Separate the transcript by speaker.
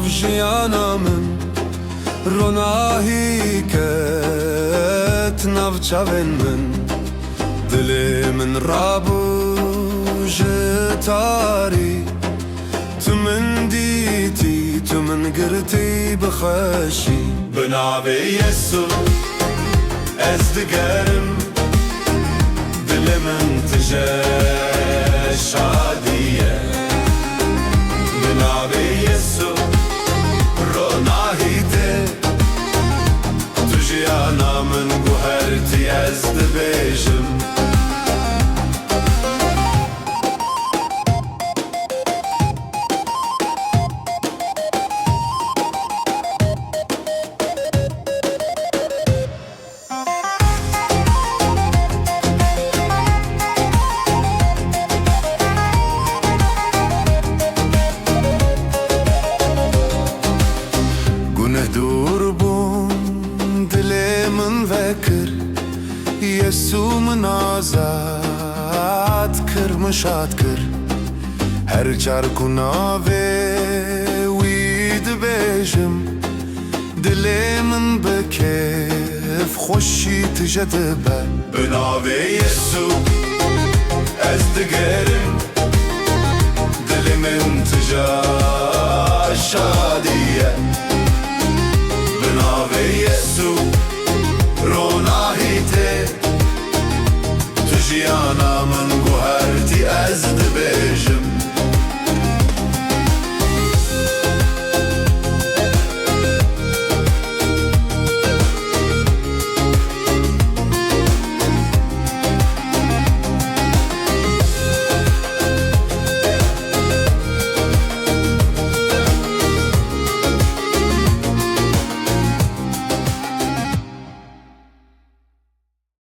Speaker 1: جیانا من روناهی کت نوچاون من دل من رابو جتاری تو من دیتی تو من گرتی بخشی بنابه یسو از دگرم دل من تجه شادیه بنابه یسو روناهی ته تو جیانا من گوهرتی از دبیجم دور بون دل من وکر یسو من آزاد کر مشاد کر هر چار گناه وید بیجم دل من بکیف خوشی تجدبه بنابه یسو از دگرم دل من تجا شادیه بنابه یسو روناهی ته تو جیانا من گوهرتی از دبیجم